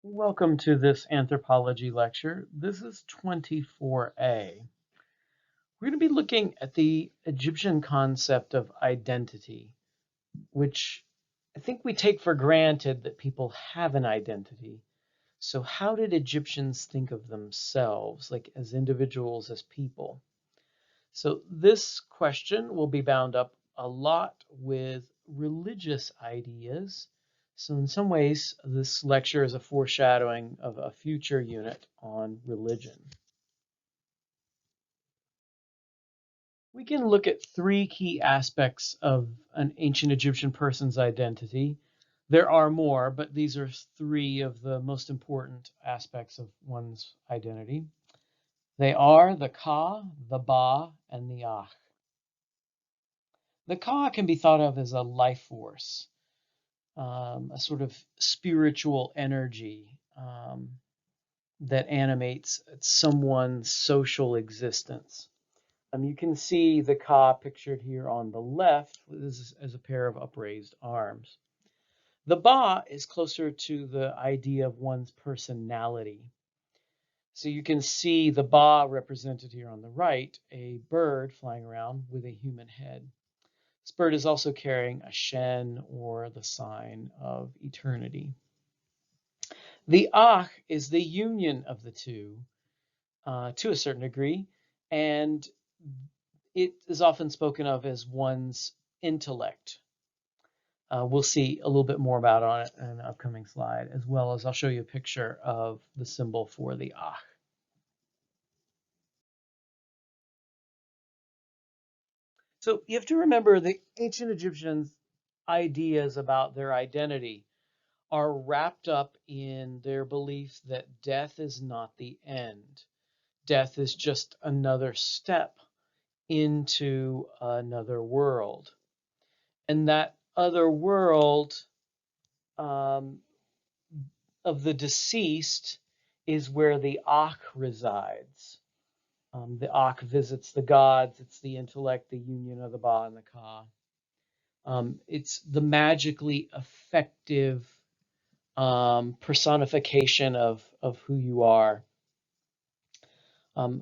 Welcome to this anthropology lecture. This is 24A. We're going to be looking at the Egyptian concept of identity, which I think we take for granted that people have an identity. So how did Egyptians think of themselves, like as individuals, as people? So this question will be bound up a lot with religious ideas. So in some ways, this lecture is a foreshadowing of a future unit on religion. We can look at three key aspects of an ancient Egyptian person's identity. There are more, but these are three of the most important aspects of one's identity. They are the Ka, the Ba, and the Ach. The Ka can be thought of as a life force, a sort of spiritual energy that animates someone's social existence. You can see the Ka pictured here on the left as a pair of upraised arms. The Ba is closer to the idea of one's personality. So you can see the Ba represented here on the right, a bird flying around with a human head. This bird is also carrying a Shen, or the sign of eternity. The Ach is the union of the two to a certain degree, and it is often spoken of as one's intellect. We'll see a little bit more about it in an upcoming slide, as well as I'll show you a picture of the symbol for the Ach. So you have to remember the ancient Egyptians' ideas about their identity are wrapped up in their belief that death is not the end. Death is just another step into another world. And that other world um, of the deceased is where the Akh resides. The Akh visits the gods. It's the intellect, the union of the Ba and the Ka. It's the magically effective personification of who you are.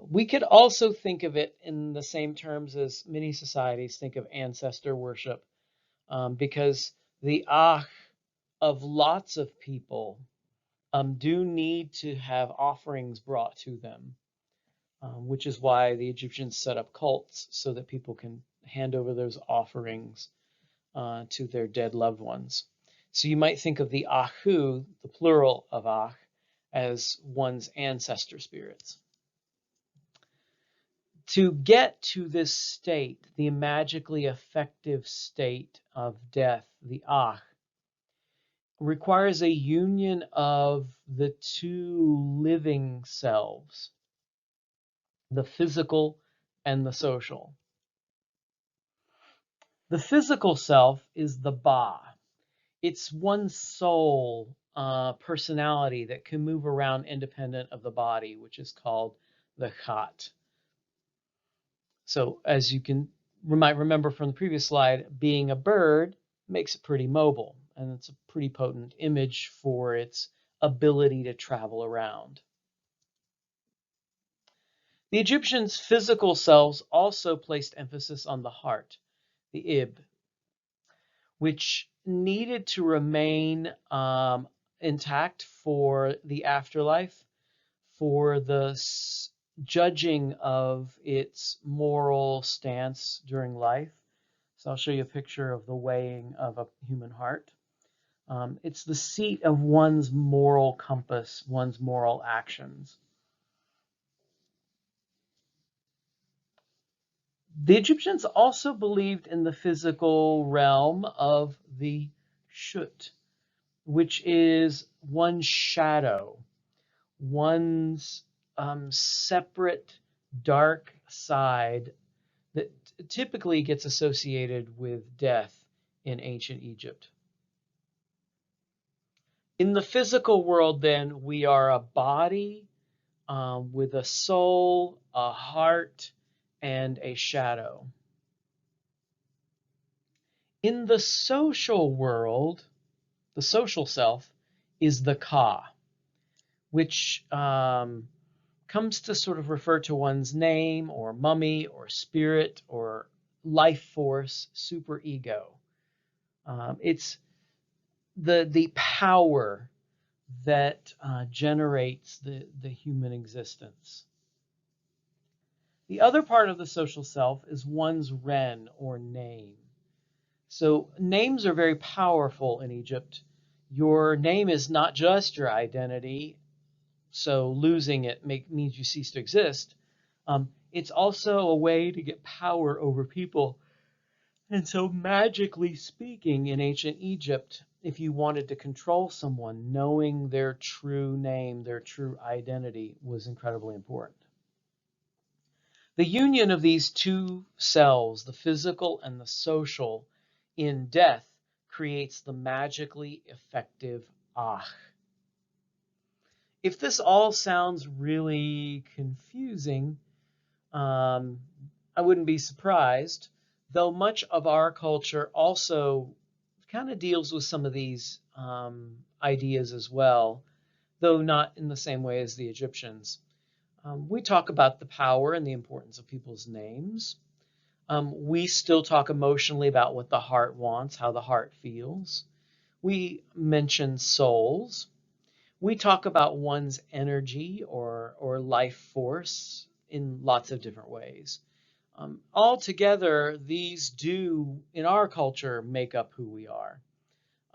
We could also think of it in the same terms as many societies think of ancestor worship, because the Akh of lots of people do need to have offerings brought to them, which is why the Egyptians set up cults so that people can hand over those offerings to their dead loved ones. So you might think of the Ahu, the plural of Ach, as one's ancestor spirits. To get to this state, the magically effective state of death, the Ach, requires a union of the two living selves, the physical and the social. The physical self is the Ba. It's one's soul, personality that can move around independent of the body, which is called the Khat. So as you might remember from the previous slide, being a bird makes it pretty mobile, and it's a pretty potent image for its ability to travel around. The Egyptians' physical selves also placed emphasis on the heart, the Ib, which needed to remain intact for the afterlife, for the judging of its moral stance during life. So I'll show you a picture of the weighing of a human heart. It's the seat of one's moral compass, one's moral actions. The Egyptians also believed in the physical realm of the Shut, which is one's shadow, one's separate dark side that typically gets associated with death in ancient Egypt. In the physical world, then, we are a body with a soul, a heart, and a shadow. In the social world, the social self is the Ka. which comes to sort of refer to one's name or mummy or spirit or life force, superego. It's the power that generates the human existence. The other part of the social self is one's ren or name. So names are very powerful in Egypt. Your name is not just your identity, so losing it means you cease to exist. It's also a way to get power over people. And so, magically speaking, in ancient Egypt, if you wanted to control someone, knowing their true name, their true identity was incredibly important. The union of these two selves, the physical and the social, in death creates the magically effective Ach. If this all sounds really confusing, I wouldn't be surprised, though much of our culture also kind of deals with some of these ideas as well, though not in the same way as the Egyptians. We talk about the power and the importance of people's names. We still talk emotionally about what the heart wants, how the heart feels. We mention souls. We talk about one's energy or life force in lots of different ways. Altogether, these do, in our culture, make up who we are.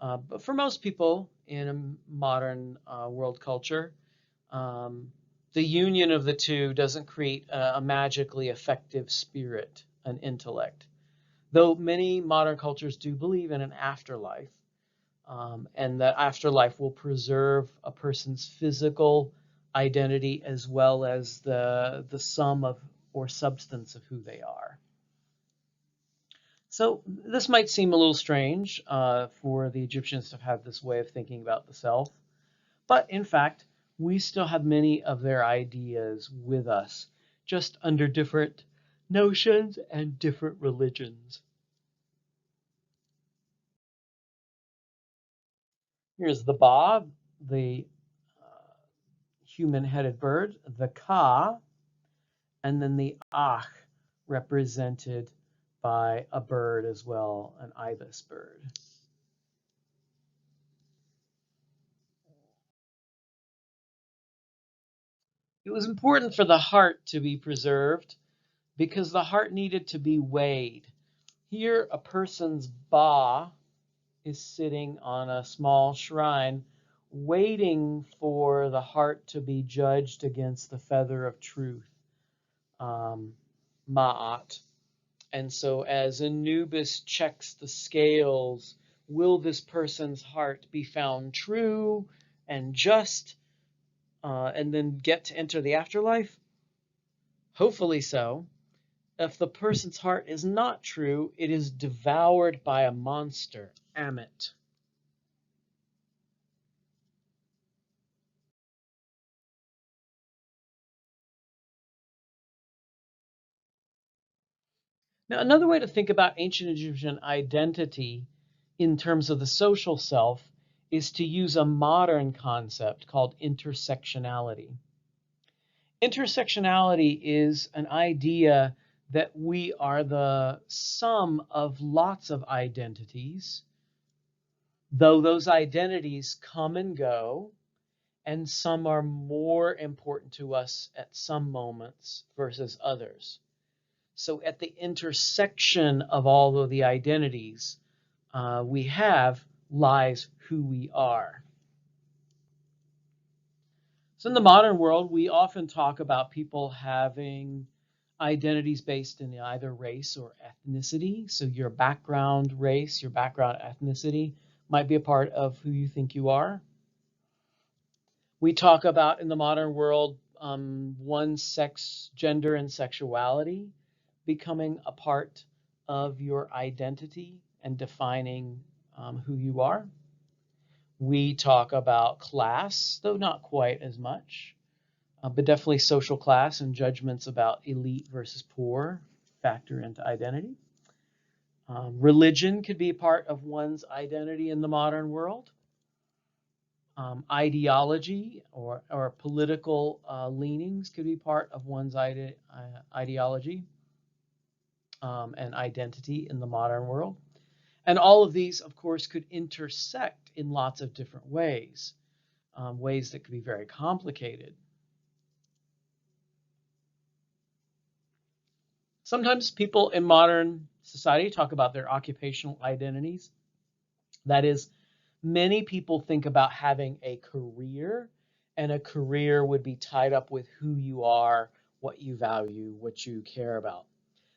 But for most people in a modern world culture, the union of the two doesn't create a magically effective spirit, an intellect. Though many modern cultures do believe in an afterlife, and that afterlife will preserve a person's physical identity as well as the sum of or substance of who they are. So this might seem a little strange for the Egyptians to have this way of thinking about the self, but in fact, we still have many of their ideas with us, just under different notions and different religions. Here's the Ba, the human-headed bird, the Ka, and then the Ach, represented by a bird as well, an ibis bird. It was important for the heart to be preserved because the heart needed to be weighed. Here, a person's Ba is sitting on a small shrine, waiting for the heart to be judged against the feather of truth, Ma'at. And so as Anubis checks the scales, will this person's heart be found true and just, and then get to enter the afterlife? Hopefully so. If the person's heart is not true, it is devoured by a monster, Amit. Now, another way to think about ancient Egyptian identity in terms of the social self is to use a modern concept called intersectionality. Intersectionality is an idea that we are the sum of lots of identities, though those identities come and go, and some are more important to us at some moments versus others. So at the intersection of all of the identities we have lies who we are. So in the modern world, we often talk about people having identities based in either race or ethnicity. So your background race, your background ethnicity might be a part of who you think you are. We talk about in the modern world one's sex, gender, and sexuality becoming a part of your identity and defining who you are. We talk about class, though not quite as much, but definitely social class and judgments about elite versus poor factor into identity. Religion could be a part of one's identity in the modern world. Ideology or political leanings could be part of one's ideology and identity in the modern world. And all of these, of course, could intersect in lots of different ways, ways that could be very complicated. Sometimes people in modern society talk about their occupational identities. That is, many people think about having a career, and a career would be tied up with who you are, what you value, what you care about.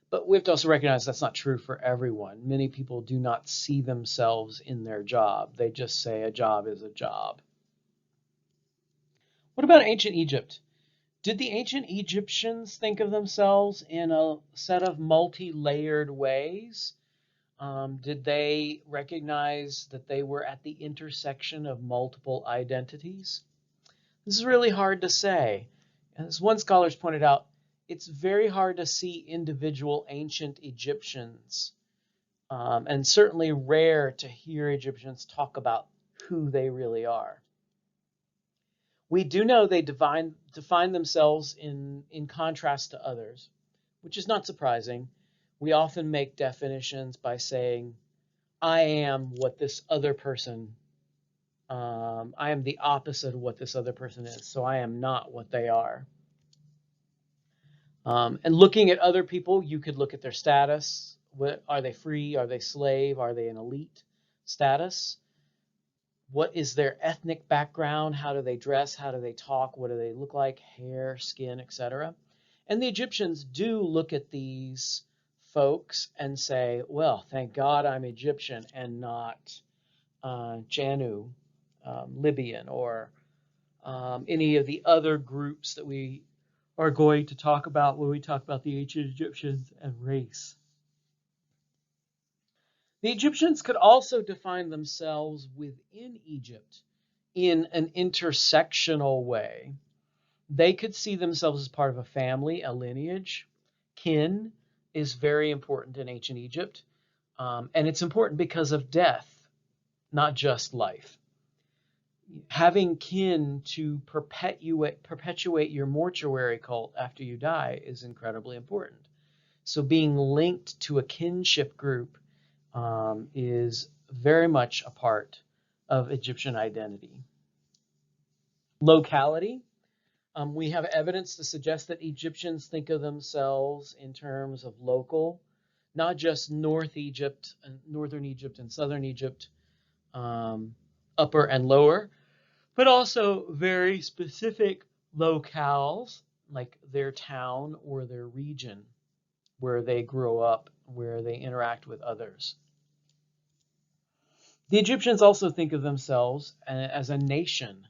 But we have to also recognize that's not true for everyone. Many people do not see themselves in their job. They just say a job is a job. What about ancient Egypt? Did the ancient Egyptians think of themselves in a set of multi-layered ways? Did they recognize that they were at the intersection of multiple identities? This is really hard to say. As one scholar has pointed out, it's very hard to see individual ancient Egyptians, and certainly rare to hear Egyptians talk about who they really are. We do know they define themselves in contrast to others, which is not surprising. We often make definitions by saying, I am what this other person, I am the opposite of what this other person is, so I am not what they are. And looking at other people, you could look at their status. Are they free? Are they slave? Are they an elite status? What is their ethnic background? How do they dress? How do they talk? What do they look like? Hair, skin, etc. And the Egyptians do look at these folks and say, well, thank God I'm Egyptian and not Janu, Libyan, or any of the other groups that we are going to talk about when we talk about the ancient Egyptians and race. The Egyptians could also define themselves within Egypt in an intersectional way. They could see themselves as part of a family, a lineage. Kin is very important in ancient Egypt, and it's important because of death, not just life. Having kin to perpetuate your mortuary cult after you die is incredibly important. So being linked to a kinship group is very much a part of Egyptian identity. Locality. We have evidence to suggest that Egyptians think of themselves in terms of local, not just Northern Egypt and Southern Egypt, upper and lower, but also very specific locales like their town or their region where they grow up, where they interact with others. The Egyptians also think of themselves as a nation.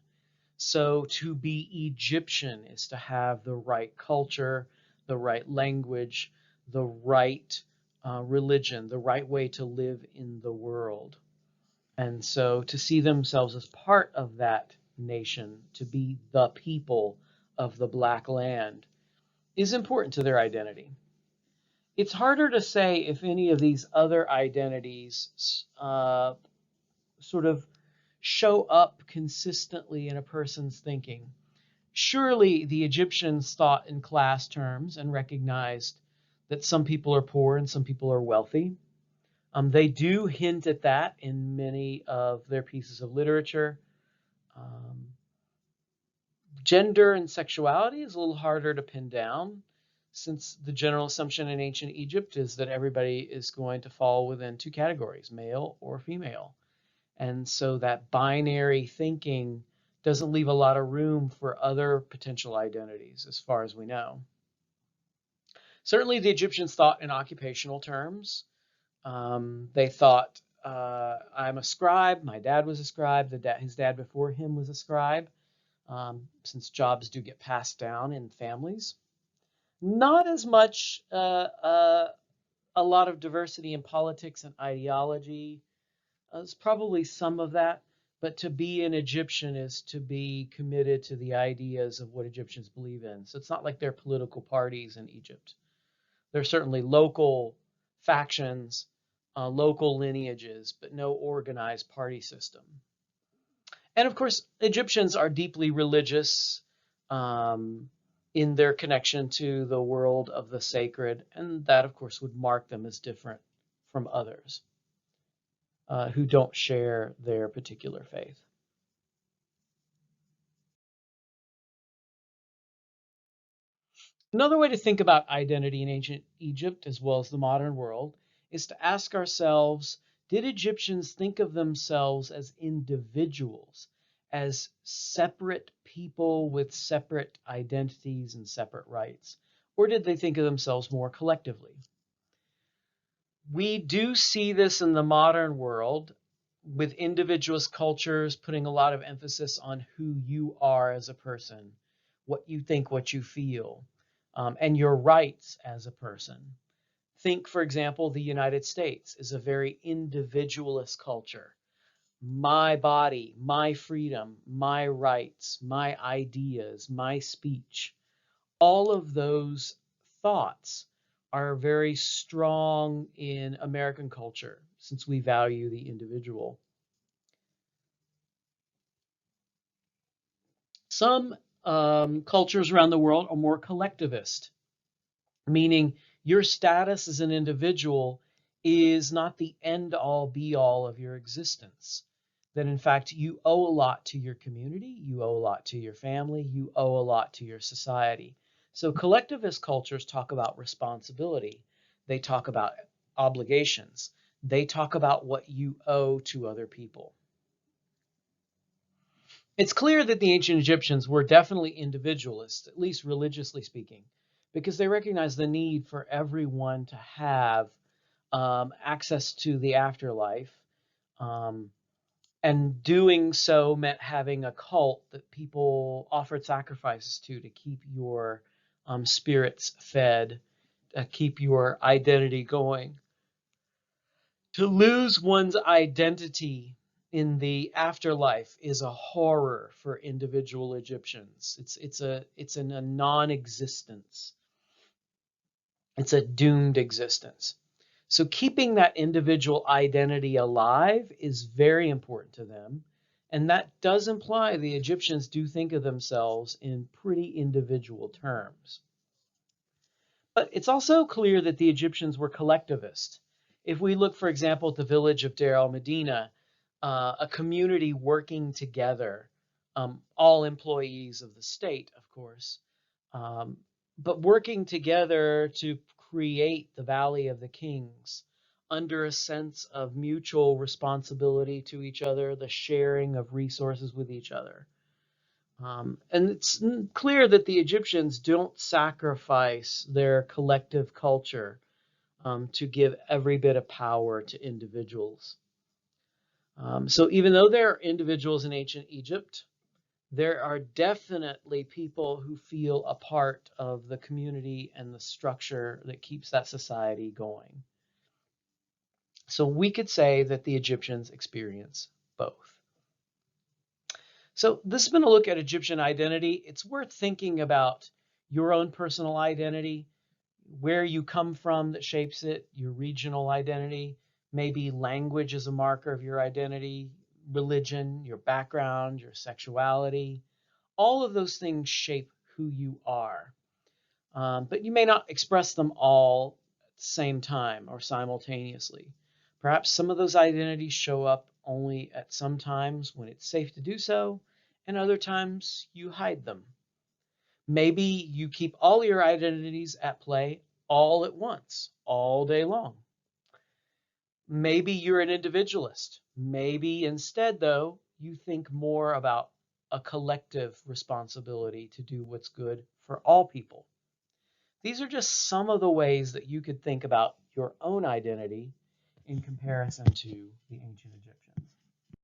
So to be Egyptian is to have the right culture, the right language, the right religion, the right way to live in the world. And so to see themselves as part of that nation, to be the people of the Black land, is important to their identity. It's harder to say if any of these other identities sort of show up consistently in a person's thinking. Surely the Egyptians thought in class terms and recognized that some people are poor and some people are wealthy. They do hint at that in many of their pieces of literature. Gender and sexuality is a little harder to pin down, since the general assumption in ancient Egypt is that everybody is going to fall within two categories, male or female. And so that binary thinking doesn't leave a lot of room for other potential identities, as far as we know. Certainly the Egyptians thought in occupational terms. They thought, I'm a scribe, my dad was a scribe, his dad before him was a scribe, since jobs do get passed down in families. Not as much a lot of diversity in politics and ideology. There's probably some of that, but to be an Egyptian is to be committed to the ideas of what Egyptians believe in. So it's not like there are political parties in Egypt. There are certainly local factions, local lineages, but no organized party system. And of course, Egyptians are deeply religious in their connection to the world of the sacred, and that, of course, would mark them as different from others who don't share their particular faith. Another way to think about identity in ancient Egypt, as well as the modern world, is to ask ourselves, did Egyptians think of themselves as individuals, as separate people with separate identities and separate rights? Or did they think of themselves more collectively? We do see this in the modern world with individualist cultures putting a lot of emphasis on who you are as a person, what you think, what you feel, and your rights as a person. Think, for example, the United States is a very individualist culture. My body, my freedom, my rights, my ideas, my speech. All of those thoughts are very strong in American culture since we value the individual. Some cultures around the world are more collectivist, meaning your status as an individual is not the end all be all of your existence. That in fact, you owe a lot to your community, you owe a lot to your family, you owe a lot to your society. So collectivist cultures talk about responsibility, they talk about obligations, they talk about what you owe to other people. It's clear that the ancient Egyptians were definitely individualists, at least religiously speaking, because they recognized the need for everyone to have access to the afterlife. Um, and doing so meant having a cult that people offered sacrifices to keep your spirits fed, to keep your identity going. To lose one's identity in the afterlife is a horror for individual Egyptians. It's a non-existence. It's a doomed existence. So keeping that individual identity alive is very important to them. And that does imply the Egyptians do think of themselves in pretty individual terms. But it's also clear that the Egyptians were collectivist. If we look, for example, at the village of Deir el-Medina, a community working together, all employees of the state, of course, but working together to create the Valley of the Kings under a sense of mutual responsibility to each other, the sharing of resources with each other. And it's clear that the Egyptians don't sacrifice their collective culture to give every bit of power to individuals. So even though there are individuals in ancient Egypt, there are definitely people who feel a part of the community and the structure that keeps that society going. So we could say that the Egyptians experience both. So this has been a look at Egyptian identity. It's worth thinking about your own personal identity, where you come from that shapes it, your regional identity, maybe language is a marker of your identity, religion, your background, your sexuality. All of those things shape who you are. But you may not express them all at the same time or simultaneously. Perhaps some of those identities show up only at some times when it's safe to do so, and other times you hide them. Maybe you keep all your identities at play all at once, all day long. Maybe you're an individualist. Maybe instead, though, you think more about a collective responsibility to do what's good for all people. These are just some of the ways that you could think about your own identity in comparison to the ancient Egyptians.